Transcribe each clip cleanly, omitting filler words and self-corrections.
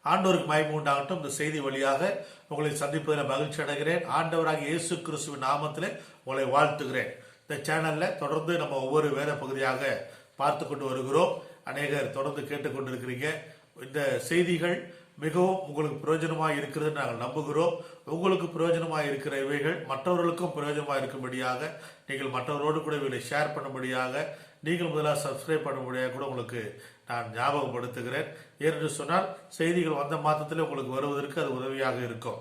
ஆண்டவருக்கு மகிமை உண்டாகட்டும். இந்த செய்தி வழியாக உங்களை சந்திப்பதில் மகிழ்ச்சி அடைகிறேன். ஆண்டவராக இயேசு கிறிஸ்துவின் நாமத்திலே உங்களை வாழ்த்துகிறேன். இந்த சேனல்ல தொடர்ந்து நம்ம ஒவ்வொரு வேத பகுதியாக பார்த்து கொண்டு வருகிறோம். அநேகர் தொடர்ந்து கேட்டுக்கொண்டிருக்கிறீங்க. இந்த செய்திகள் மிகவும் உங்களுக்கு பிரயோஜனமாக இருக்கிறது நாங்கள் நம்புகிறோம். உங்களுக்கு பிரயோஜனமாக இருக்கிற இவைகள் மற்றவர்களுக்கும் பிரயோஜனமாக இருக்கும்படியாக நீங்கள் மற்றவரோடு கூட இவைகளை ஷேர் பண்ணும்படியாக நீங்கள் முதலாக சப்ஸ்கிரைப் பண்ணும்படியாக கூட உங்களுக்கு நான் ஞாபகப்படுத்துகிறேன். ஏனென்று சொன்னால் செய்திகள் வந்த மாதத்திலே உங்களுக்கு வருவதற்கு அது உதவியாக இருக்கும்.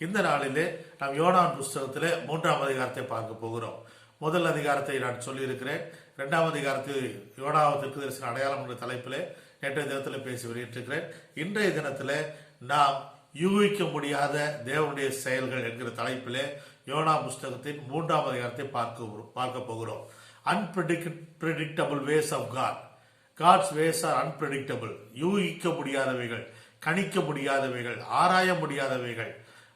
இந்த நாளிலே நாம் யோனான் புஸ்தகத்திலே 3ஆம் அதிகாரத்தை பார்க்க போகிறோம். முதல் அதிகாரத்தை நான் சொல்லியிருக்கிறேன். 2ஆம் அதிகாரத்தில் யோனாவுக்கு தரிசன அடையாளம் என்ற தலைப்பிலே நேற்றைய தினத்தில் பேசி வெளியிட்டிருக்கிறேன். இன்றைய தினத்தில் நாம் யூகிக்க முடியாத தேவனுடைய செயல்கள் என்கிற தலைப்பிலே யோனா புஸ்தகத்தின் 3ஆம் அதிகாரத்தை பார்க்க போகிறோம். Unpredictable ways of God. God's ways are unpredictable. யூகிக்க முடியாதவைகள், கணிக்க முடியாதவைகள், ஆராய முடியாதவைகள்,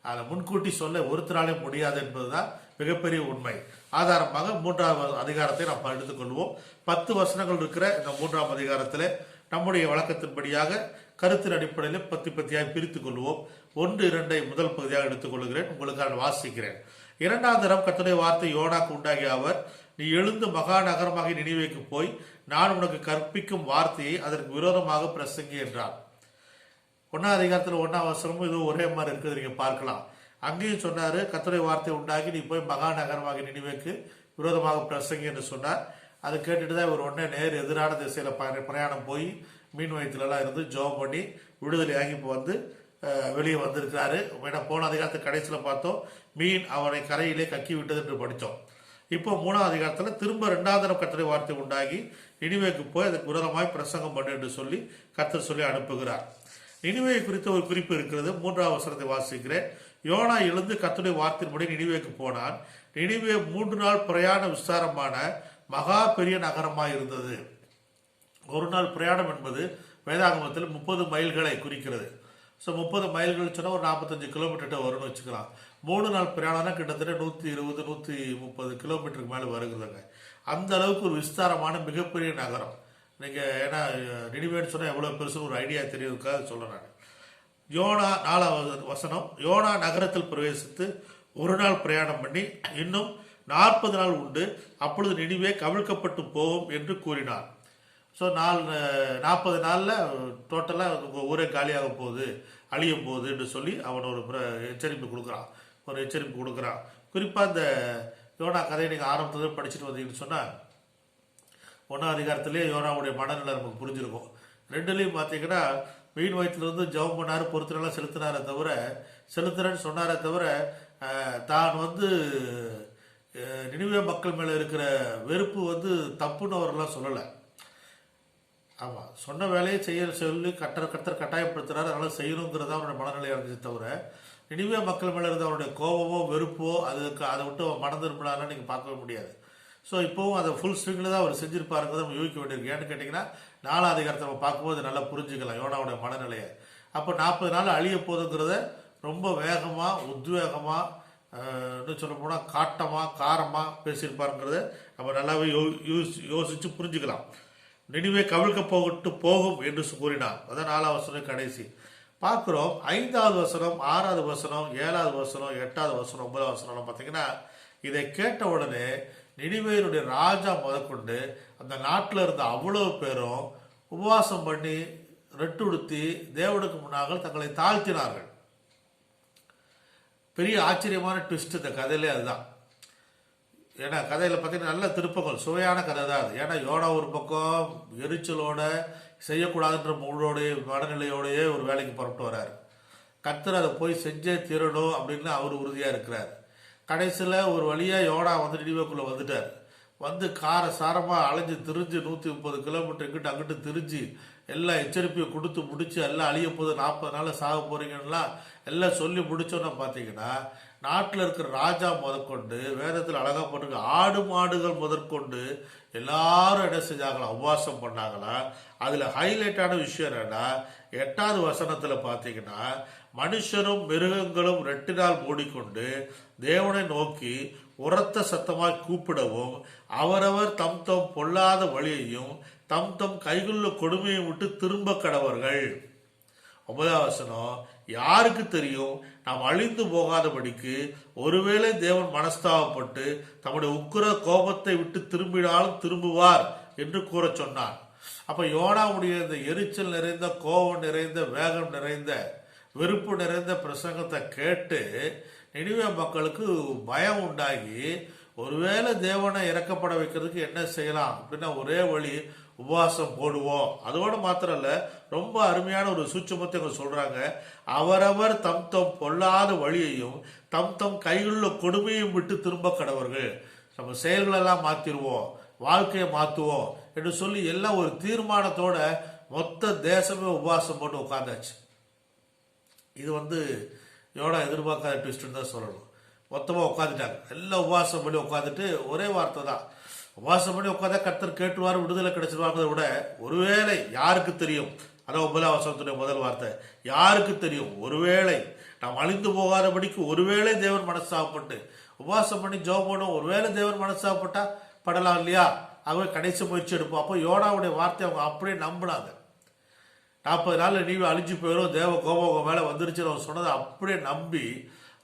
அதை முன்கூட்டி சொல்ல ஒருத்தராலே முடியாது என்பதுதான் மிகப்பெரிய உண்மை. ஆதாரமாக 3ஆம் அதிகாரத்தை நாம் எடுத்துக்கொள்வோம். 10 வசனங்கள் இருக்கிற இந்த 3ஆம் அதிகாரத்தில் நம்முடைய வழக்கத்தின்படியாக கருத்தின் அடிப்படையில் பத்தியாய் பிரித்துக் கொள்வோம். 1, 2 முதல் பகுதியாக எடுத்துக்கொள்கிறேன், உங்களுக்கு வாசிக்கிறேன். 2ஆம் தரம் கர்த்தருடைய வார்த்தை யோனாக்கு உண்டாகிய அவர், நீ எழுந்து மகா நகரமாக நினிவேக்கு போய் நான் உனக்கு கற்பிக்கும் வார்த்தையை அதற்கு விரோதமாக பிரசங்கி என்றார். 1ஆம் அதிகாரத்தில் 1ஆம் வசனமும் இது ஒரே மாதிரி இருக்குது, நீங்க பார்க்கலாம். அங்கேயும் சொன்னாரு, கர்த்தருடைய வார்த்தை உண்டாகி நீ போய் மகா நகரமாக நினிவேக்கு விரோதமாக பிரசங்கி என்று சொன்னார். அதை கேட்டுட்டு தான் இவர் உடனே நேர் எதிரான திசையில பிரயாணம் போய் மீன் வயிற்றுலாம் இருந்து ஜோம் பண்ணி விடுதலையாகி இப்போ வந்து வெளியே வந்திருக்கிறாரு. போன அதிகாரத்தை கடைசியில் பார்த்தோம், மீன் அவனை கரையிலே கக்கி விட்டது என்று படித்தோம். இப்போ 3ஆம் அதிகாரத்தில் திரும்ப 2ஆம் தரம் கர்த்தருடைய வார்த்தை உண்டாகி நினிவேக்கு போய் அதுக்கு விரோதமாய் பிரசங்கம் பண்ணு என்று சொல்லி கர்த்தர் சொல்லி அனுப்புகிறார். நினிவே குறித்த ஒரு குறிப்பு இருக்கிறது. 3ஆம் வசனத்தை வாசிக்கிறேன். யோனா எழுந்து கர்த்தருடைய வார்த்தையின்படி நினிவேக்கு போனான். நினிவே 3 நாள் பிரயாண விஸ்தாரமான மகா பெரிய நகரமாக இருந்தது. ஒரு நாள் பிரயாணம் என்பது வேதாகமத்தில் 30 மைல்களை குறிக்கிறது. ஸோ 30 மைல்கள் சொன்னால் ஒரு 45 கிலோமீட்டர் வரும்னு வச்சுக்கலாம். 3 நாள் பிரயாணம்னா கிட்டத்தட்ட 120 130 கிலோமீட்டருக்கு மேலே வருகிறதுங்க. அந்த அளவுக்கு ஒரு விஸ்தாரமான மிகப்பெரிய நகரம். நீங்கள் ஏன்னா நினிவேன்னு சொன்னால் எவ்வளோ பெருசுன்னு ஒரு ஐடியா தெரியுதுக்காக சொல்கிறேன் நான். யோனா 4ஆவது வசனம், யோனா நகரத்தில் பிரவேசித்து ஒரு நாள் பிரயாணம் பண்ணி இன்னும் 40 நாள் உண்டு, அப்பொழுது நினிவே கவிழ்க்கப்பட்டு போகும் என்று கூறினார். ஸோ 40 நாளில் டோட்டலாக ஊரே காலியாக போகுது, அழிய போகுது என்று சொல்லி அவன் ஒரு எச்சரிப்பு கொடுக்குறான். குறிப்பாக இந்த யோனா கதையை நீங்கள் ஆரம்பத்தில் படிச்சுட்டு வந்தீங்கன்னு சொன்னால் 1ஆம் அதிகாரத்திலே யோனாவுடைய மனநிலை நமக்கு புரிஞ்சிருக்கும். 2லையும் பார்த்தீங்கன்னா மீன் வயிற்றுலேருந்து ஜெபம் பண்ணாரு, பொறுத்துலாம் செலுத்துறேன்னு சொன்னாரே தவிர தான் வந்து நினிவே மக்கள் மேலே இருக்கிற வெறுப்பு வந்து தப்புன்னு அவரெல்லாம் சொல்லலை. ஆமாம், சொன்ன வேலையை சொல்லி கட்டர் கட்டாயப்படுத்துறாரு, அதனால செய்யணுங்கிறத அவருடைய மனநிலையாக இருந்துச்சு தவிர நினிவே மக்கள் மேலே இருந்த அவருடைய கோபமோ வெறுப்போ அதை விட்டு மனம் திரும்பினாலும் நீங்கள் பார்க்கவே முடியாது. ஸோ இப்போவும் அதை ஃபுல் ஸ்விங்கில் தான் அவர் செஞ்சிருப்பாருங்கிறத நம்ம யூகிக்க வேண்டியிருக்கு. ஏன்னு கேட்டிங்கன்னா 4ஆம் அதிகாரத்தை நம்ம பார்க்கும்போது நல்லா புரிஞ்சுக்கலாம் யோனாவுடைய மனநிலையை. அப்போ 40 நாள் அழிய போதுங்கிறத ரொம்ப வேகமாக உத்வேகமாக இன்னும் சொல்ல போனால் காரமாக பேசியிருப்பாருங்கிறத நம்ம நல்லாவே யோசித்து புரிஞ்சுக்கலாம். நினிவே கவிழ்க்க போகும் என்று கூறினார். அதான் 4ஆம் வசனம் கடைசி பார்க்குறோம். 5ஆவது வசனம், 6ஆவது வசனம், 7ஆவது வசனம், 8ஆவது வசனம், 9ஆவது வசனம் பார்த்தீங்கன்னா இதை கேட்ட உடனே நினிவேனுடைய ராஜா முதற்கொண்டு அந்த நாட்டில் இருந்த அவ்வளவு பேரும் உபவாசம் பண்ணி ரெட்டுடுத்தி தேவனுக்கு முன்னாக தங்களை தாழ்த்தினார்கள். பெரிய ஆச்சரியமான ட்விஸ்ட் இந்த கதையிலே அதுதான். ஏன்னா கதையில் பார்த்தீங்கன்னா நல்ல திருப்பங்கள், சுவையான கதை தான் அது. ஏன்னா யோனா ஒரு பக்கம் எரிச்சலோட செய்யக்கூடாதுன்ற முழோடைய மனநிலையோடையே ஒரு வேலைக்கு புறப்பட்டு வர்றாரு. கர்த்தர் அதை போய் செஞ்சே தீரணும் அப்படின்னு அவர் உறுதியாக இருக்கிறார். கடைசியில் ஒரு வழியாக யோனா வந்து நினிவேக்குள்ளே வந்துட்டார். வந்து சாரமாக அலைஞ்சு திரிஞ்சு 130 கிலோமீட்டர் இங்கிட்டு அங்கிட்டு திரிஞ்சு எல்லா எச்சரிப்பையும் கொடுத்து முடிச்சு எல்லாம் அழிய போது 40 நாளில் சாக போறீங்கன்னா எல்லாம் சொல்லி முடிச்சோன்னா பார்த்தீங்கன்னா நாட்டில் இருக்கிற ராஜா முதற்கொண்டு வேதத்தில் அழகா போட்டிருக்க ஆடு மாடுகள் முதற்கொண்டு எல்லாரும் என்ன செஞ்சாங்களா, உபவாசம் பண்ணாங்களா. அதில் ஹைலைட்டான விஷயம் என்னன்னா 8ஆவது வசனத்தில் பார்த்தீங்கன்னா மனுஷரும் மிருகங்களும் 2 நாள் மூடிக்கொண்டு தேவனை நோக்கி உரத்த சத்தமாய் கூப்பிடவும் அவரவர் தம் தம் பொல்லாத வழியையும் தம் தம் கைகுள்ள கொடுமையை விட்டு திரும்ப கடவர்கள். 9வது வசனம், யாருக்கு தெரியும் நாம் அழிந்து போகாதபடிக்கு ஒருவேளை தேவன் மனஸ்தாபப்பட்டு தம்முடைய உக்கிர கோபத்தை விட்டு திரும்பினாலும் திரும்புவார் என்று கூற சொன்னார். அப்ப யோனாவுடைய இந்த எரிச்சல் நிறைந்த, கோபம் நிறைந்த, வேகம் நிறைந்த, வெறுப்பு நிறைந்த பிரசங்கத்தை கேட்டு நினிவே மக்களுக்கு பயம் உண்டாகி, ஒருவேளை தேவனை இறக்கப்பட வைக்கிறதுக்கு என்ன செய்யலாம் அப்படின்னா ஒரே வழி உபவாசம் போடுவோம். அதோடு மாத்திரம் இல்ல, ரொம்ப அருமையான ஒரு சூட்சுமத்தை சொல்றாங்க. அவரவர் தம் தம் பொல்லாத வழியையும் தம் தம் கைகளில் கொடுமையும் விட்டு திரும்ப கடவர்கள். நம்ம செயல்களெல்லாம் மாத்திருவோம், வாழ்க்கையை மாற்றுவோம் என்று சொல்லி எல்லாம் ஒரு தீர்மானத்தோட மொத்த தேசமே உபவாசம் போட்டு உட்காந்தாச்சு. இது யோனா எதிர்பார்க்காத ட்விஸ்ட்னு தான் சொல்லணும். மொத்தமாக உட்காந்துட்டாங்க, எல்லாம் உபவாசம் பண்ணி உட்காந்துட்டு ஒரே வார்த்தை தான், உபவாசம் பண்ணி உட்காந்தா கர்த்தர் கேட்டுவார், விடுதலை கிடைச்சிருவாங்கிறத விட ஒருவேளை யாருக்கு தெரியும், அதான் 9ஆம் வசனத்துடைய முதல் வார்த்தை, யாருக்கு தெரியும் ஒருவேளை நாம் அழிந்து போகாதபடிக்கு ஒருவேளை தேவன் மனசாகப்பட்டு உபவாசம் பண்ணி ஜெபம் பண்ணுவோம், ஒருவேளை தேவன் மனசாகப்பட்டா படலாம் இல்லையா, ஆகவே கடைசி முயற்சி எடுப்போம். அப்போ யோனாவுடைய வார்த்தை அவங்க அப்படியே நம்பினாங்க. 40 நாள் நீவி அழிஞ்சு போயிடும், தேவ கோபம் மேலே வந்துருச்சுன்னு அவன் சொன்னதை அப்படியே நம்பி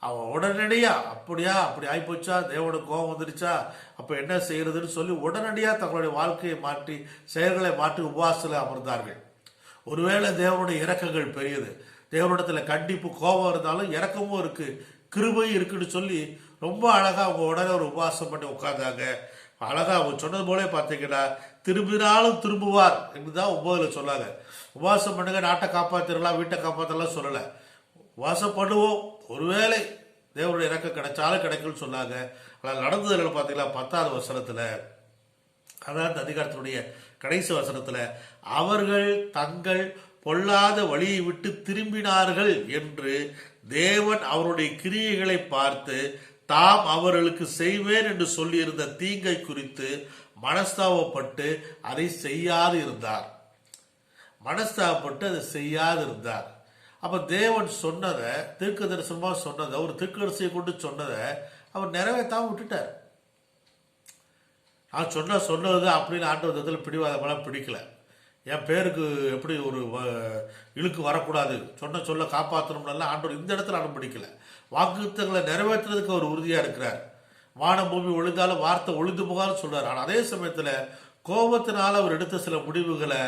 அவன் உடனடியாக அப்படி ஆகிப்போச்சா, தேவனோட கோபம் வந்துருச்சா, அப்போ என்ன செய்யறதுன்னு சொல்லி உடனடியாக தங்களுடைய வாழ்க்கையை மாற்றி செயல்களை மாற்றி உபவாசத்தில் அமர்ந்தார்கள். ஒருவேளை தேவனுடைய இரக்கங்கள் பெரியது, தேவனிடத்தில் கண்டிப்பு கோபம் இருந்தாலும் இரக்கமும் இருக்கு, கிருபை இருக்குன்னு சொல்லி ரொம்ப அழகாக அவங்க உடனே ஒரு உபவாசம் பண்ணி உட்கார்ந்தாங்க. அழகாக அவங்க சொன்னது போலே பார்த்தீங்கன்னா திரும்பினாலும் திரும்புவார் என்று தான் 9ல் சொன்னாங்க. உபவாசம் பண்ணுங்க, நாட்டை காப்பாற்றிடலாம், வீட்டை காப்பாற்றலாம் சொல்லலை, உபவாசம் பண்ணுவோம், ஒருவேளை தேவனுடைய இறக்கம் கிடைச்சாலும் கிடைக்கும்னு சொன்னாங்க. ஆனால் நடந்ததுல பார்த்தீங்கன்னா 10வது வசனத்தில், அதாவது அதிகாரத்தினுடைய கடைசி வசனத்தில், அவர்கள் தங்கள் பொல்லாத வழியை விட்டு திரும்பினார்கள் என்று தேவன் அவருடைய கிரியைகளை பார்த்து தாம் அவர்களுக்கு செய்வேன் என்று சொல்லியிருந்த தீங்கை குறித்து மனஸ்தாபப்பட்டு அதை செய்யாது இருந்தார். மனஸ்தாபப்பட்டு அதை செய்யாது இருந்தார். அப்ப தேவன் சொன்னதை, தீர்க்க தரிசனமாக சொன்னதை, ஒரு தீர்க்கதரிசியை கொண்டு சொன்னதை அவர் நிறைவேற்றாம விட்டுட்டார். நான் சொன்னது அப்படின்னு ஆண்டவர் பிடிவாதமெல்லாம் பிடிக்கல. என் பேருக்கு எப்படி ஒரு இழுக்கு வரக்கூடாது, சொல்ல காப்பாற்றணும்னால ஆண்டவர் இந்த இடத்துல அனுமதிக்கல. வாக்குத்தங்களை நிறைவேற்றுறதுக்கு அவர் உறுதியா இருக்கிறார். வானம் பூமி ஒழிந்தாலும் வார்த்தை ஒழிந்து போகாலும் சொல்றாரு. ஆனால் அதே சமயத்துல கோபத்தினால அவர் எடுத்த சில முடிவுகளை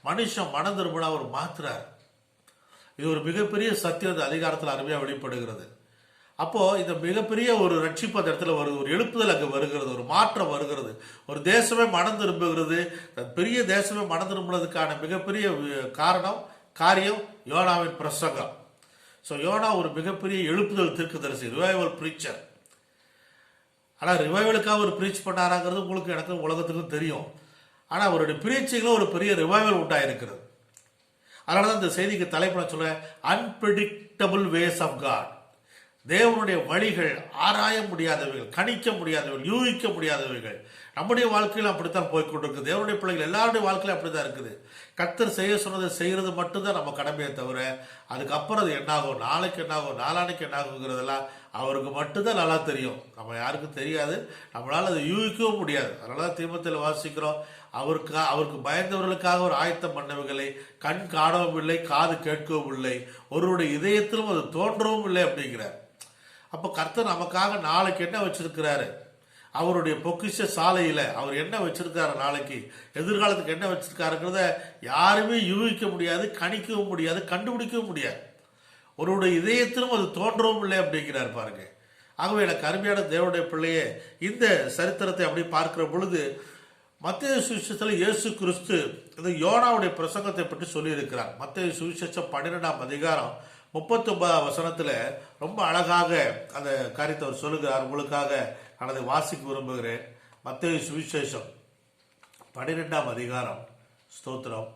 மனுஷன் மனம் திரும்பினா அவர் மாத்துறார். இது ஒரு மிகப்பெரிய சத்தியம் அந்த அதிகாரத்தில் அருமையாக வெளிப்படுகிறது. அப்போ இந்த மிகப்பெரிய ஒரு ரட்சிப்பு அந்த இடத்துல வருது, ஒரு எழுப்புதல் அங்கே வருகிறது, ஒரு மாற்றம் வருகிறது, ஒரு தேசமே மனம் திரும்புகிறது. பெரிய தேசமே மனம் திரும்புறதுக்கான மிகப்பெரிய காரியம் யோனாவின் பிரசங்கம். ஸோ யோனா ஒரு மிகப்பெரிய எழுப்புதல் தீர்க்கதரிசி, ரிவைவல் ப்ரீச்சர். ஆனால் ரிவைவலுக்காக ஒரு ப்ரீச் பண்ணாராங்கிறது உங்களுக்கு எனக்கும் உலகத்துக்கும் தெரியும். ஆனால் அவருடைய பிரீச்சிங்கில் ஒரு பெரிய ரிவைவல் உண்டாயிருக்கிறது. அதனால தான் இந்த செய்திக்கு தலைப்பு நான் சொல்ல, அன்பிரடிக்டபிள் வேஸ் ஆஃப் காட். தேவனுடைய வழிகள் ஆராய முடியாதவைகள், கணிக்க முடியாதவைகள், யூகிக்க முடியாதவைகள். நம்முடைய வாழ்க்கையிலும் அப்படித்தான் போய்கொண்டிருக்கு. தேவனுடைய பிள்ளைகள் எல்லாருடைய வாழ்க்கையிலும் அப்படித்தான் இருக்குது. கர்த்தர் செய்ய சொன்னதை செய்யறது மட்டும்தான் நம்ம கடமையை தவிர, அதுக்கப்புறம் அது என்னாகும், நாளைக்கு என்னாகும், நாளானைக்கு என்னாகுங்கிறதெல்லாம் அவருக்கு மட்டும்தான் நல்லா தெரியும். நம்ம யாருக்கும் தெரியாது, நம்மளால அதை யூகிக்கவும் முடியாது. அதனால தான் தீமத்தில் வாசிக்கிறோம், அவருக்கு பயந்தவர்களுக்காக ஒரு ஆயத்தம் பண்ணவைகளை கண் காணவும் இல்லை, காது கேட்கவும் இல்லை, ஒருவருடைய இதயத்திலும் அது தோன்றவும் இல்லை அப்படிங்கிறார். அப்போ கர்த்தர் நமக்காக நாளைக்கு என்ன வச்சிருக்கிறாரு, அவருடைய பொக்கிஷ சாலையில அவர் என்ன வச்சிருக்காரு, நாளைக்கு எதிர்காலத்துக்கு என்ன வச்சிருக்காருங்கிறத யாருமே யூகிக்க முடியாது, கணிக்கவும் முடியாது, கண்டுபிடிக்கவும் முடியாது. ஒருவருடைய இதயத்திலும் அது தோன்றவும் இல்லை அப்படிங்கிறார் பாருங்க. ஆகவே எனக்கு அருமையான தேவனுடைய பிள்ளையே, இந்த சரித்திரத்தை அப்படி பார்க்கிற பொழுது மத்தேயு சுவிசேஷத்தில் இயேசு கிறிஸ்து இந்த யோனாவுடைய பிரசங்கத்தை பற்றி சொல்லியிருக்கிறார். மத்தேயு சுவிசேஷம் 12ஆம் அதிகாரம் 39ஆம் வசனத்தில் ரொம்ப அழகாக அந்த காரியத்தை அவர் சொல்லுகிறார். உங்களுக்காக நான் அதை வாசிக்க விரும்புகிறேன். மத்தேயு சுவிசேஷம் 12ஆம் அதிகாரம், ஸ்தோத்திரம்,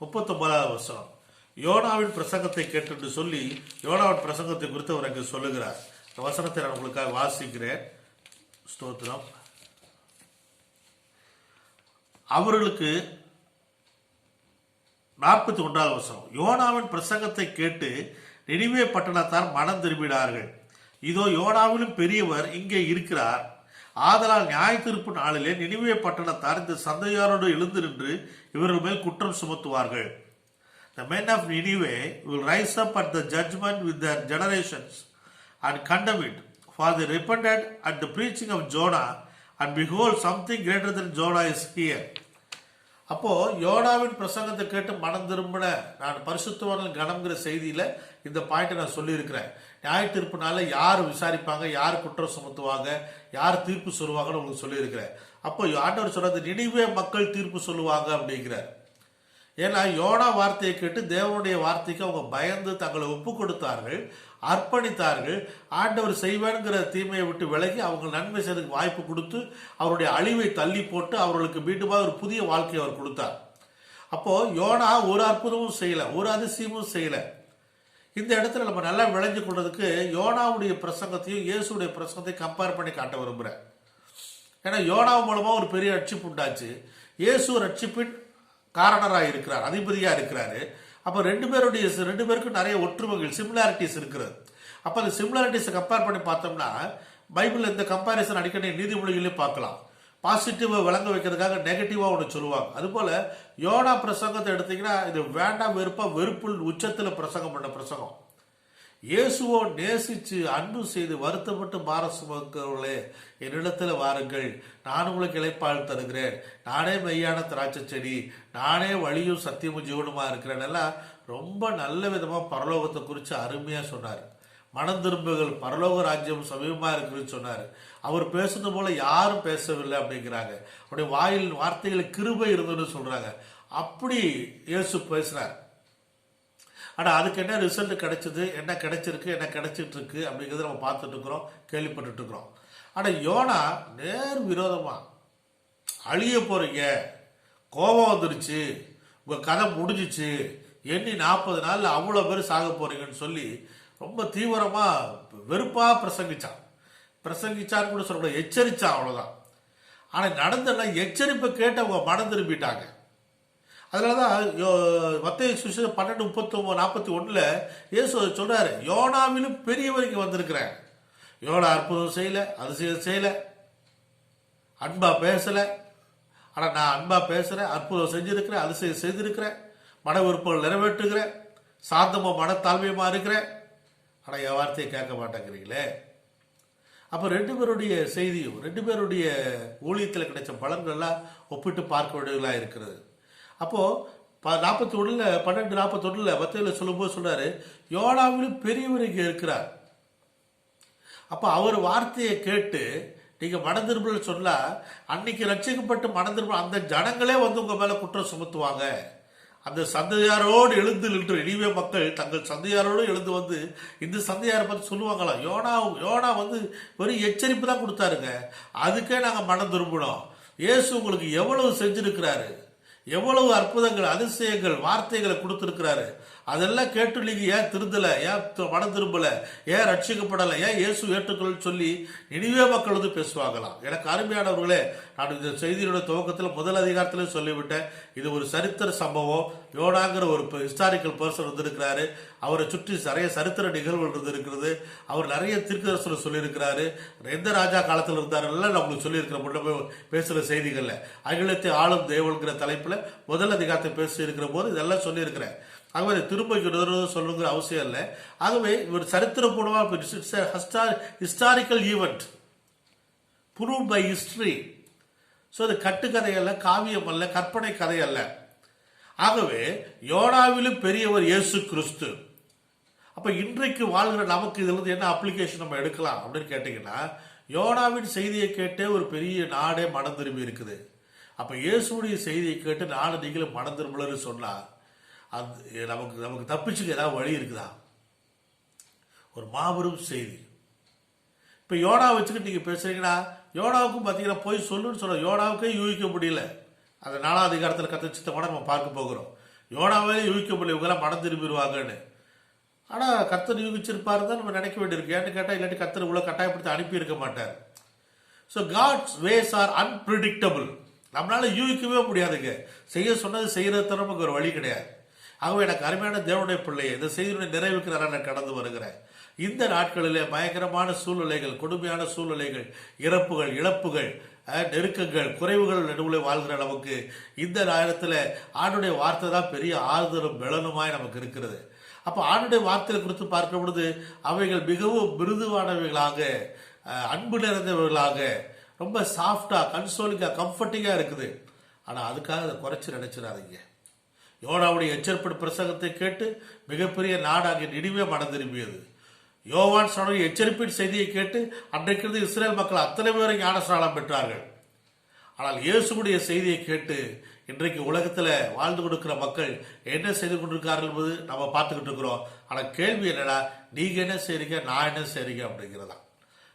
39ஆம் வசனம். யோனாவின் பிரசங்கத்தை கேட்டு சொல்லி யோனாவின் பிரசங்கத்தை குறித்து அவர் அங்கு சொல்லுகிறார். இந்த வசனத்தை நான் உங்களுக்காக வாசிக்கிறேன். ஸ்தோத்திரம். அவர்களுக்கு 41ஆம் வசனம். யோனாவின் பிரசங்கத்தை கேட்டு நினிவே பட்டணத்தார் மனம் திரும்பினார்கள். இதோ யோனாவிலும் பெரியவர் இங்கே இருக்கிறார், ஆதலால் நியாய தீர்ப்பு நாளிலே நினிவே பட்டணத்தார் இந்த சந்தையாரோடு எழுந்து நின்று இவர்கள் மேல் குற்றம் சுமத்துவார்கள். The men of Nineveh will rise up at the judgment with their generations and condemn it, for they repented at the preaching of Jonah, and behold, something greater than Jonah is here. அப்போ யோனாவின் பிரசங்கத்தை கேட்டு மனம் திரும்பின நான் பரிசுத்தவான்கள் கணம்ங்கிற செய்தியில இந்த பாயிண்ட்டை நான் சொல்லியிருக்கிறேன். நியாய தீர்ப்புனால யார் விசாரிப்பாங்க, யார் குற்றம் சுமத்துவாங்க, யார் தீர்ப்பு சொல்லுவாங்கன்னு உங்களுக்கு சொல்லியிருக்கிறேன். அப்போ ஆண்டவர் சொல்றது நினிவே மக்கள் தீர்ப்பு சொல்லுவாங்க அப்படிங்கிறார். ஏன்னா யோனா வார்த்தையை கேட்டு தேவனுடைய வார்த்தைக்கு அவங்க பயந்து தங்களை ஒப்பு கொடுத்தார்கள், அர்ப்பணித்தார்கள். ஆண்டவர் செய்வேங்கிற தீமையை விட்டு விலகி அவங்க நன்மை செய்யறதுக்கு வாய்ப்பு கொடுத்து அவருடைய அழிவை தள்ளி போட்டு அவர்களுக்கு மீண்டுமா ஒரு புதிய வாழ்க்கையை அவர் கொடுத்தார். அப்போ யோனா ஒரு அற்புதமும் செய்யல, ஒரு அதிசயமும் செய்யல. இந்த இடத்துல நம்ம நல்லா விளைஞ்சு கொள்றதுக்கு யோனாவுடைய பிரசங்கத்தையும் இயேசுடைய பிரசங்கத்தையும் கம்பேர் பண்ணி காட்ட விரும்புகிறேன். ஏன்னா யோனா மூலமா ஒரு பெரிய ரட்சிப்பு உண்டாச்சு, இயேசு ரட்சிப்பின் காரணராக இருக்கிறார், அதிபதியாக இருக்கிறாரு. அப்போ ரெண்டு பேருக்கும் நிறைய ஒற்றுமைகள், சிமிலாரிட்டிஸ் இருக்கிறது. அப்போ அந்த சிமிலாரிட்டிஸை கம்பேர் பண்ணி பார்த்தோம்னா பைபிள் இந்த கம்பேரிசன் அடிக்கடி நீதிமொழிகளே பார்க்கலாம். பாசிட்டிவை விளங்க வைக்கிறதுக்காக நெகட்டிவாக ஒன்று சொல்லுவாங்க. அதுபோல் யோனா பிரசங்கத்தை எடுத்தீங்கன்னா இது வேண்டாம் வெறுப்பா வெறுப்புள் உச்சத்தில் பிரசங்கம் பண்ண பிரசங்கம். இயேசுவோ நேசிச்சு அன்பு செய்து வருத்தப்பட்டு பார சுமக்கிறவர்களே என்னிடத்தில் வாருங்கள், நான் உங்களுக்கு இளைப்பால் தருகிறேன், நானே மெய்யான திராட்சை செடி, நானே வழியும் சத்தியமும் ஜீவனுமா இருக்கிறேன் எல்லாம் ரொம்ப நல்ல விதமாக பரலோகத்தை குறித்து அருமையாக சொன்னார். மனம் திரும்புகள், பரலோக ராஜ்யம் சமீபமா இருக்குன்னு சொன்னார். அவர் பேசுனது போல யாரும் பேசவில்லை அப்படிங்கிறாங்க. அவருடைய வாயில் வார்த்தைகள் கிருபை இருந்ததுன்னு சொல்றாங்க. அப்படி இயேசு பேசுறார். ஆனால் அதுக்கு என்ன ரிசல்ட் கிடைச்சது, என்ன கிடைச்சிருக்கு, என்ன கிடைச்சிட்டு இருக்கு அப்படிங்கிறத நம்ம பார்த்துட்டு இருக்கிறோம், கேள்விப்பட்டு இருக்கிறோம். ஆனால் யோனா நேர் விரோதமா அழிய போறீங்க, கோபம் வந்துருச்சு, உங்க கதை முடிஞ்சிச்சு, எண்ணி 40 நாள்ல அவ்வளோ பேர் சாக போறீங்கன்னு சொல்லி ரொம்ப தீவிரமா வெறுப்பா பிரசங்கிச்சான்னு கூட சொல்ல, எச்சரிச்சான், அவ்வளவுதான். ஆனால் நடந்த எச்சரிப்பை கேட்டு அவங்க மனம் திரும்பிட்டாங்க. அதனாலதான் மத்தேயு சுவிசேஷம் 12:39-41 இயேசு சொல்றாரு, யோனாவிலும் பெரியவருக்கு வந்திருக்கிறேன். யோனா அற்புதம் செய்யல, அதிசயம் செய்யல, அன்பா பேசல. ஆனா நான் அன்பா பேசுறேன், அற்புதம் செஞ்சிருக்கிறேன், அதிசயம் செய்திருக்கிறேன், மன விருப்பங்கள் நிறைவேற்றுகிறேன், சாந்தமா மனத்தாழ்மையமா இருக்கிறேன். ஆனா என் வார்த்தையை கேட்க மாட்டேங்கிறீங்களே. அப்ப 2 பேருடைய செய்தியும் 2 பேருடைய ஊழியத்தில் கிடைச்ச பலன்கள்லாம் ஒப்பிட்டு பார்க்க வேண்டியதா இருக்கிறது. அப்போ 12:41 மத்தேயுல சொல்லும்போது சொல்றாரு, யோனாவிலும் பெரியவர் இங்க இருக்கிறார். அப்ப அவர் வார்த்தையை கேட்டு நீங்க மனம் திரும்பல் சொன்னா அன்னைக்கு ரட்சிக்கப்பட்டு மனம் திரும்ப அந்த ஜனங்களே வந்து உங்க மேல குற்றம் சுமத்துவாங்க. அந்த சந்தையாரோடு எழுந்து நின்று நினிவே மக்கள் தங்கள் சந்தையாரோடு எழுந்து வந்து இந்த சந்தையாரை பற்றி சொல்லுவாங்களாம், யோனா வந்து வெறும் எச்சரிப்பு தான் கொடுத்தாருங்க, அதுக்கே நாங்கள் மனம் திரும்பணும். இயேசு உங்களுக்கு எவ்வளவு செஞ்சிருக்கிறாரு, எவ்வளவு அற்புதங்கள் அதிசயங்கள் வார்த்தைகளை கொடுத்திருக்கிறாரு, அதெல்லாம் கேட்டு நீங்க ஏன் திருந்தல, ஏன் மனம் திரும்பல, ஏன் ரட்சிக்கப்படலை, ஏன் இயேசு ஏற்றுக்கொள்ள சொல்லி நினிவே மக்கள் வந்து பேசுவாங்களாம். எனக்கு அருமையானவர்களே, நான் இந்த செய்தியோட துவக்கத்தில் முதல் அதிகாரத்திலே சொல்லிவிட்டேன், இது ஒரு சரித்திர சம்பவம். யோனாங்கிற ஒரு ஹிஸ்டாரிக்கல் பர்சன் வந்திருக்கிறாரு, அவரை சுற்றி நிறைய சரித்திர நிகழ்வுகள் இருந்திருக்கிறது, அவர் நிறைய தீர்க்கதரிசனம் சொல்லியிருக்கிறாரு, எந்த ராஜா காலத்தில் இருந்தாரெல்லாம் நம்மளுக்கு சொல்லியிருக்கிற முன்னே பேசுகிற செய்திகளில் அகிலத்தை ஆளும் தேவன்கிற தலைப்பில் முதல் அதிகாரத்தை பேசி இருக்கிற போது இதெல்லாம் சொல்லியிருக்கிறேன். ஆகவே திரும்ப சொல்லுங்கிற அவசியம் இல்லை. ஆகவே ஒரு சரித்திரப்பூர்வமாக historical event prove by history. So அது கட்டுக்கதை அல்ல, காவியம் அல்ல, கற்பனை கதை அல்ல. ஆகவே யோனாவிலும் பெரியவர் இயேசு கிறிஸ்து. அப்ப இன்றைக்கு வாழ்கிற நமக்கு இதுல இருந்து என்ன அப்ளிகேஷன் நம்ம எடுக்கலாம் அப்படின்னு கேட்டீங்கன்னா, யோனாவின் செய்தியை கேட்டே ஒரு பெரிய நாடே மனம் திரும்பி இருக்குது. அப்ப இயேசுடைய செய்தியை கேட்டு நாடு நீங்களும் மனம் திரும்பலன்னு சொன்னா அது நமக்கு தப்பிச்சுக்க ஏதாவது வழி இருக்குதா? ஒரு மாபெரும் செய்தி. இப்ப யோனா வச்சுக்கிட்டு நீங்க பேசுறீங்கன்னா, யோனாவுக்கும் பார்த்தீங்கன்னா போய் சொல்லுன்னு சொல்ல யோனாவுக்கே யூகிக்க முடியல. அந்த 4ஆம் அதிகாரத்தில் கத்த கூட நம்ம பார்க்க போகிறோம். யோனாவே யூகிக்க முடியல, இவங்கெல்லாம் மனம் திரும்பிடுவாங்கன்னு. ஆனால் கர்த்தர் யூகிச்சிருப்பாரு தான் நம்ம நினைக்க வேண்டியிருக்கு. ஏன்னு கேட்டால் இல்லாட்டி கர்த்தர் இவ்வளோ கட்டாயப்படுத்தி அனுப்பி இருக்க மாட்டார். So God's ways are unpredictable. நம்மளால யூகிக்கவே முடியாதுங்க. செய்ய சொன்னது செய்யறது நமக்கு ஒரு வழி கிடையாது. ஆகவே எனக்கு அருமையான தேவனுடைய பிள்ளையை இந்த செய்தியுடைய நிறைவுக்கு நான் கடந்து வருகிறேன். இந்த நாட்களிலே பயங்கரமான சூழ்நிலைகள், கொடுமையான சூழ்நிலைகள், இறப்புகள், இழப்புகள், நெருக்கங்கள், குறைவுகள் நடுவில் வாழ்கிற நமக்கு இந்த நேரத்தில் ஆண்டுடைய வார்த்தை தான் பெரிய ஆறுதலும் பலனுமாய் நமக்கு இருக்கிறது. அப்போ ஆண்டுடைய வார்த்தையை குறித்து பார்க்கும் பொழுது அவைகள் மிகவும் மிருதுவானவைகளாக, அன்பு நிறைந்தவர்களாக, ரொம்ப சாஃப்டாக, கன்சோலிங்காக, கம்ஃபர்டிங்காக இருக்குது. ஆனால் அதுக்காக அதை குறைச்சி நினைச்சிடாதீங்க. யோனாவுடைய எச்சரிப்பு பிரசங்கத்தை கேட்டு மிகப்பெரிய நாடாகிய நினிவே மனம் திரும்பியது. யோவான் சொன்ன எச்சரிப்பின் செய்தியை கேட்டு அன்றைக்கு இஸ்ரேல் மக்கள் அத்தனை பேரை ஞானஸ்நானம் பெற்றார்கள். ஆனால் இயேசுடைய செய்தியை கேட்டு இன்றைக்கு உலகத்தில் வாழ்ந்து கொடுக்கிற மக்கள் என்ன செய்து கொண்டிருக்கார்கள் என்பது நம்ம பார்த்துக்கிட்டு இருக்கிறோம். ஆனால் கேள்வி என்னன்னா, நீங்க என்ன செய்றீங்க, நான் என்ன செய்றீங்க அப்படிங்கிறதா.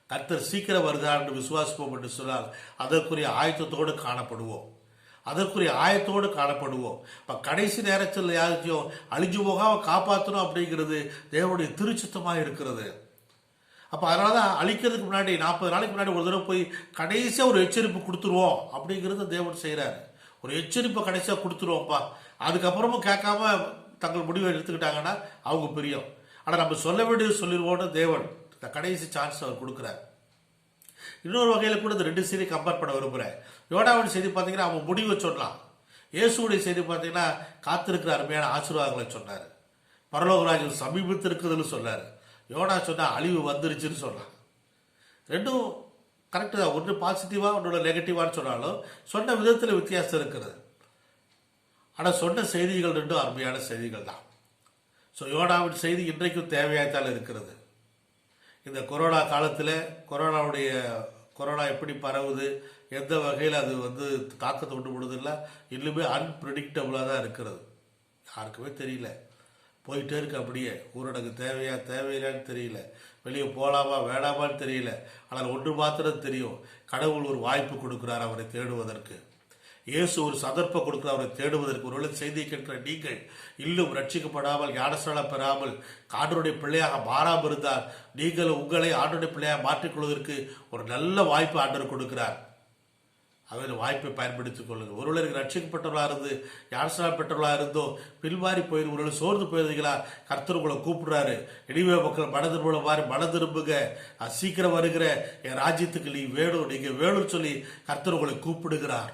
கர்த்தர் சீக்கிரம் வருகிறார் என்று விசுவாசிப்போம் என்று சொன்னால் அதற்குரிய ஆயத்தத்தோடு காணப்படுவோம். இப்போ கடைசி நேரத்தில் யாருக்கையும் அழிஞ்சு போகாம காப்பாற்றணும் அப்படிங்கிறது தேவனுடைய திருச்சித்தமாக இருக்கிறது. அப்போ அதனால தான் அழிக்கிறதுக்கு முன்னாடி 40 நாளைக்கு முன்னாடி ஒரு தடவை போய் கடைசியாக ஒரு எச்சரிப்பு கொடுத்துருவோம் அப்படிங்கிறத தேவன் செய்கிறாரு. ஒரு எச்சரிப்பை கடைசியாக கொடுத்துருவோம்ப்பா, அதுக்கப்புறமும் கேட்காம தங்கள் முடிவை எடுத்துக்கிட்டாங்கன்னா அவங்க பிரியம். ஆனால் நம்ம சொல்ல வேண்டியது சொல்லிடுவோன்னு தேவன் இந்த கடைசி சான்ஸ் அவர் கொடுக்குறாரு. இன்னொரு வகையில் கூட இந்த 2 செய்தி கம்பேர் பண்ண விரும்புகிறேன். யோனாவின் செய்தி பார்த்தீங்கன்னா அவன் முடிவை சொல்லலாம். இயேசுடைய செய்தி பார்த்தீங்கன்னா காத்திருக்கிற அருமையான ஆசீர்வாதங்களை சொன்னார். பரலோகராஜ்யம் சமீபத்திருக்குதுன்னு சொன்னார். யோனா சொன்னால் அழிவு வந்துருச்சுன்னு சொன்னான். ரெண்டும் கரெக்டு தான். ஒன்று பாசிட்டிவாக ஒன்றோட நெகட்டிவான்னு சொன்னாலும் சொன்ன விதத்தில் வித்தியாசம் இருக்கிறது. ஆனால் சொன்ன செய்திகள் ரெண்டும் அருமையான செய்திகள் தான். ஸோ யோனாவின் செய்தி இன்றைக்கும் தேவையாய்த்தான் இருக்கிறது. இந்த கொரோனா காலத்தில் கொரோனா எப்படி பரவுது, எந்த வகையில் அது தாக்கத்தை உண்டு போடுறதில்ல, இன்னுமே அன்பிரடிக்டபுளாக தான் இருக்கிறது. யாருக்குமே தெரியல, போயிட்டே இருக்கு. அப்படியே ஊரடங்கு தேவையில்லைன்னு தெரியல, வெளியே போகலாமா வேணாமான்னு தெரியல. ஆனால் ஒன்று மாத்திரம் தெரியும், கடவுள் ஒரு வாய்ப்பு கொடுக்குறார் அவரை தேடுவதற்கு. இயேசு ஒரு சந்தர்ப்பம் கொடுக்குற அவரை தேடுவதற்கு. ஒருவேளை செய்தியை கேட்கிற நீங்கள் இன்னும் ரட்சிக்கப்படாமல், ஞானஸ்நானம் பெறாமல், ஆண்டவருடைய பிள்ளையாக மாறாமல் இருந்தால் நீங்கள் உங்களை ஆண்டவருடைய பிள்ளையாக மாற்றிக்கொள்வதற்கு ஒரு நல்ல வாய்ப்பு ஆண்டவர் கொடுக்கிறார். அவர் வாய்ப்பை பயன்படுத்திக் கொள்ளுங்கள். ஒருவேளை ரட்சிக்கப்பட்டவர்களாக இருந்து, ஞானஸ்நானம் பெற்றவர்களாக இருந்தோ பின்வாரி போயிரு, ஒருவேளை சோர்ந்து போயிருந்தீங்களா, கர்த்தர் உங்களை கூப்பிடுறாரு. இனிமே மக்கள் மன திரும்புங்க, சீக்கிரம் வருகிற என் ராஜ்யத்துக்கு நீங்கள் வேணும்னு சொல்லி கர்த்தர் உங்களை கூப்பிடுகிறார்.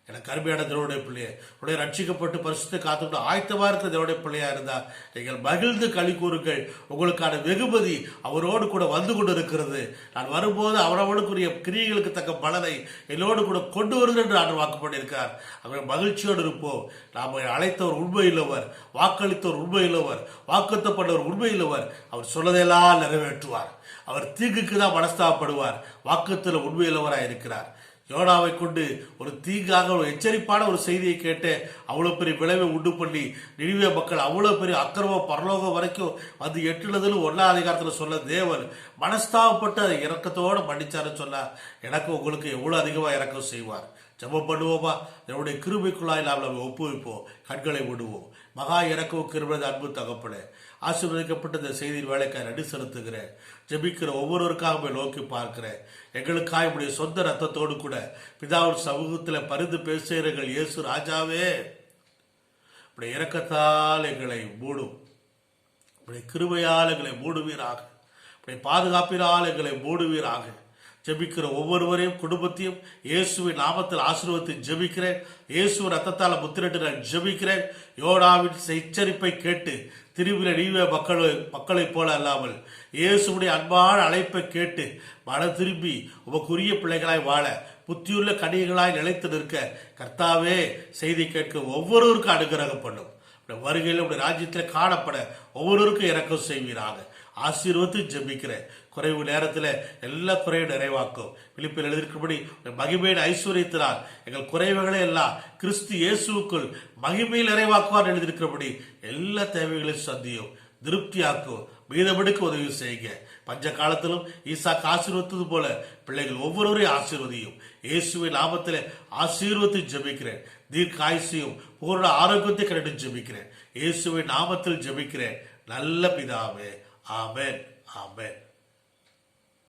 எனக்கு அருமையான தேவனுடைய பிள்ளையை, உடைய ரட்சிக்கப்பட்டு பரிசுத்தை காத்துக்கிட்டு ஆயத்தமாக இருக்கிற தேவனுடைய பிள்ளையா இருந்தா நீங்கள் மகிழ்ந்து களி கூறுங்கள். உங்களுக்கான வெகுமதி அவரோடு கூட வந்து கொண்டு இருக்கிறது. நான் வரும்போது அவரவனுக்குரிய கிரியைகளுக்கு தக்க பலனை என்னோடு கூட கொண்டு வருகிறேன் என்று ஆண்டு வாக்கு பண்ணியிருக்கார். அவர் மகிழ்ச்சியோடு இருப்போம். நாம் அழைத்தவர் உண்மையுள்ளவர், வாக்களித்தவர் உண்மையுள்ளவர், வாக்குத்தப்பட்டவர் உண்மையுள்ளவர். அவர் சொன்னதெல்லாம் நிறைவேற்றுவார். அவர் தீங்குக்கு தான் மனஸ்தாபப்படுவார். வாக்குத்தில் உண்மையுள்ளவராக இருக்கிறார். யோனாவை கொண்டு ஒரு தீங்காக ஒரு எச்சரிப்பான ஒரு செய்தியை கேட்டு அவ்வளோ பெரிய விளைவை உண்டு பண்ணி நினிவே மக்கள் அவ்வளோ பெரிய அக்கிரமம் பரலோகம் வரைக்கும் வந்து எட்டுனதுன்னு 1ஆம் அதிகாரத்தில் சொல்ல தேவன் மனஸ்தாபப்பட்டு அதை இறக்கத்தோடு மன்னிச்சாருன்னு சொன்னா எனக்கு உங்களுக்கு எவ்வளோ அதிகமாக இறக்கம் செய்வார். ஜெபம் பண்ணுவோமா? என்னுடைய கிருபைக்குள்ளாய் நாம் நம்ம ஒப்புவிப்போம், கண்களை விடுவோம். மகா இறக்கவும் கிருபை அன்பு தகப்பனே, ஆசீர்வதிக்கப்பட்ட இந்த செய்தியின் வேலைக்காய் நன்றி செலுத்துகிறேன். ஜெபிக்கிற ஒவ்வொருவருக்காக நோக்கி பார்க்கிறேன். எங்களுக்காக உடைய சொந்த ரத்தத்தோடு கூட பிதாவின் சமூகத்தில் பரிந்து பேசுகிறீர்கள். இயேசு ராஜாவே, உடைய இரக்கத்தால் எங்களை மூடும், உடைய கிருபையால் எங்களை மூடுவீராக, உடைய பாதுகாப்பினால் எங்களை மூடுவீராக. ஜெபிக்கிற ஒவ்வொருவரையும் குடும்பத்தையும் இயேசுவின் நாமத்தில் ஆசீர்வாதத்தை ஜெபிக்கிறேன். இயேசுவின் ரத்தத்தால் முத்திரிட்டு நான் ஜெபிக்கிறேன். யோனாவின் எச்சரிப்பை கேட்டு திரும்பின நீவே மக்களைப் போல அல்லாமல் இயேசுடைய அன்பான அழைப்பை கேட்டு மன திரும்பி உமக்குரிய பிள்ளைகளாய் வாழ, புத்தியுள்ள கனிகளாய் நிலைத்து நிற்க கர்த்தாவே செய்தி கேட்க ஒவ்வொருவருக்கும் அனுகிரகம் பண்ணும். வருகையில் உடைய ராஜ்யத்தில் காணப்பட ஒவ்வொருவருக்கும் இறக்கம் செய்வீராக. ஆசீர்வத்து ஜெபிக்கிறேன். குறைவு நேரத்தில் எல்லா குறையும் நிறைவாக்கும். பிலிப்பில் எழுதியிருக்கிறபடி மகிமையின் ஐஸ்வர்யத்தினால் எங்கள் குறைவுகளை எல்லாம் கிறிஸ்து இயேசுக்குள் மகிமையில் நிறைவாக்குவார் எழுதியிருக்கிறபடி எல்லா தேவைகளையும் சந்தியும், திருப்தியாக்கும், மீதமெடுக்க உதவி செய்யுங்க. பஞ்ச காலத்திலும் ஈசாக்கு ஆசீர்வத்தது போல பிள்ளைகள் ஒவ்வொருவரையும் ஆசீர்வதியும். இயேசுவின் நாமத்தில் ஆசீர்வத்தை ஜெபிக்கிறேன். தீர்க்க ஆயுசையும் பூர்ண ஆரோக்கியத்தை கண்டு ஜெபிக்கிறேன். இயேசுவின் நாமத்தில் ஜெபிக்கிறேன் நல்ல பிதாவே. ஆமென், ஆமென்.